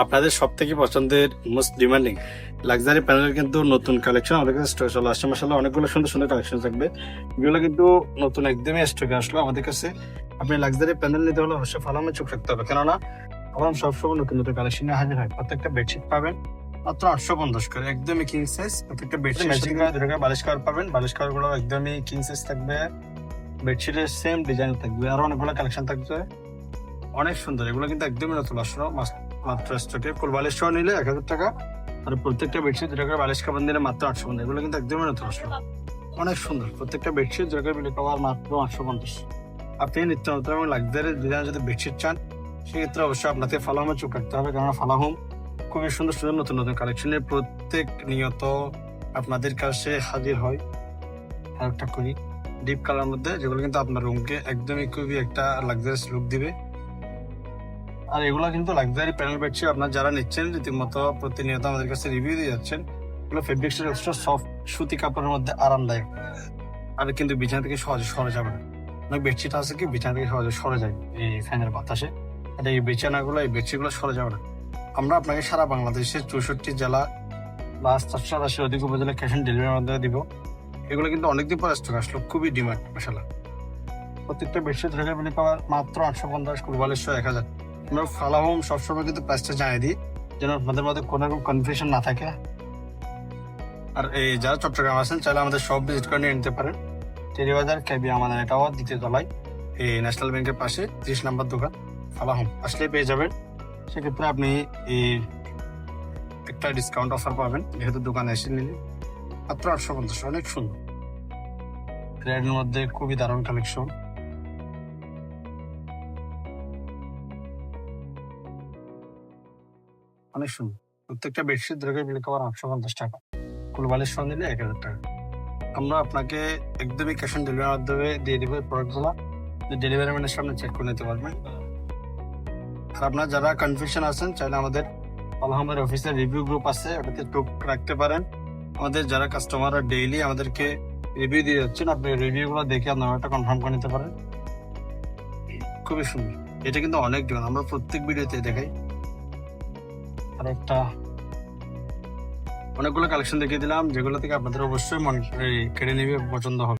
আপনাদের সব থেকে পছন্দের মোস্ট ডিমান্ডিং লাক্সারি প্যানেলের কিন্তু নতুন কালেকশন আমাদের কাছে স্টক চলে আসছে। মাশাআল্লাহ অনেকগুলো সুন্দর সুন্দর কালেকশন থাকবে। এগুলো কিন্তু নতুন একদমই স্টকে আসলো আমাদের কাছে। আপনি লাক্সারি প্যানেল নিতে হলে অবশ্যই ফালামে চোখ রাখতে হবে, কেননা আমরা সবসময় নতুন নতুন কালেকশন নিয়ে হাজির হয়। প্রত্যেকটা বেডশিট পাবেন মাত্র 850 করে, একদম্ই কিং সাইজ। প্রত্যেকটা বেডশিট ম্যাচিং করা 2 টাকা বালিশ কভার পাবেন। বালিশ কভার গুলো একদমই কিং সাইজ থাকবে, বেডশিটের সেম ডিজাইন থাকবে, আরো অনেকগুলো কালেকশন থাকবে, অনেক সুন্দর। এগুলো কিন্তু একদমই নতুন আসলো মাত্র স্টকে। ফুল বালিশ সহ নিলে 1000 টাকা, আর প্রত্যেকটা বেডশিট 2 টাকা বালিশ কভার নিলে মাত্র 850। এগুলো কিন্তু একদমই নতুন আসলো, অনেক সুন্দর। প্রত্যেকটা বেডশিট 2 টাকা বিলি কভার মাত্র 850। আপনি নিত্য নতুন এবং লাক্সারি ডিজাইন যদি বেডশিট চান, সেক্ষেত্রে অবশ্যই আপনাকে ফালাহোমে চোখ রাখতে হবে, কারণ ফালাহোম খুবই সুন্দর সুন্দর নতুন নতুন কালেকশনের প্রত্যেক নিয়ত আপনাদের কাছে হাজির হয়। আর একটা করি ডিপ কালার মধ্যে, যেগুলো কিন্তু আপনার রুমকে একদমই খুবই একটা লাক্সারিয়াস লুক দিবে। আর এগুলো কিন্তু লাক্সারি প্যানেল বেডশিট আপনার যারা নিচ্ছেন রীতিমতো প্রতিনিয়ত আমাদের কাছে রিভিউ দিয়ে যাচ্ছেন। এগুলো ফেব্রিক্সটা যথেষ্ট সফট সুতি কাপড়ের মধ্যে আরামদায়ক, আর কিন্তু বিছানা থেকে সহজে সরে যাবে না। অনেক বেডশিট আছে কি বিছানা থেকে সহজে সরে যায় এই ফ্যানের বাতাসে, আর এই বিছানাগুলো এই বেডশিটগুলো সরে যাবে না। আমরা আপনাকে সারা বাংলাদেশের 64 জেলা বা 480 অধিক উপজেলা ক্যাশ অন ডেলিভারির মাধ্যমে দিব। এগুলো কিন্তু অনেকদিন পর স্টক আসলো, খুবই ডিমান্ড মাশাআল্লাহ। প্রত্যেকটা বেডশিট রেখে মিলে পাওয়ার মাত্র 850, কুরবালিশ 1000। আমরা ফালাহোম সবসময় কিন্তু প্রাইসটা জানিয়ে দিই, যেন আপনাদের মধ্যে কোনো রকম কনফিউশন না থাকে। আর এই যারা চট্টগ্রাম আছেন চাইলে আমাদের সব ভিজিট করে নিয়ে নিতে পারেন। টেরিবাজার কেবি আমাদের টাওয়ার 2য় তলায়, এই ন্যাশনাল ব্যাংকের পাশে 30 নম্বর দোকান ফালাহোম আসলেই পেয়ে যাবেন। সেক্ষেত্রে আপনি এই একটা ডিসকাউন্ট অফার পাবেন, যেহেতু দোকানে এসে নিলে মাত্র 850। অনেক সুন্দর, রেডের মধ্যে খুবই দারুণ কালেকশন। অনেক সুন্দর। প্রত্যেকটা বেডশিট ধরে বিল কভার 850 টাকা, কুলবালিশ সহ নিলে 1000 টাকা। আমরা আপনাকে একদমই ক্যাশ অন ডেলিভারির মাধ্যমে দিয়ে দিব প্রোডাক্টগুলো, ডেলিভারি ম্যানের সামনে চেক করে নিতে পারবেন। আর আপনার যারা কনফিউশন আছেন চাইলে আমাদের ফালাহোমের অফিসের রিভিউ গ্রুপ আছে, ওটাতে চোখ রাখতে পারেন। আমাদের যারা কাস্টমাররা ডেইলি আমাদেরকে রিভিউ দিয়ে যাচ্ছেন, আপনি রিভিউগুলো দেখে আপনার একটা কনফার্ম করে নিতে পারেন। খুবই সুন্দর, এটা কিন্তু অনেক ডিমান্ড, আমরা প্রত্যেক ভিডিওতে দেখাই। আর একটা অনেকগুলো কালেকশন দেখিয়ে দিলাম, যেগুলো থেকে আপনাদের অবশ্যই কেড়ে নেবে, পছন্দ হবে।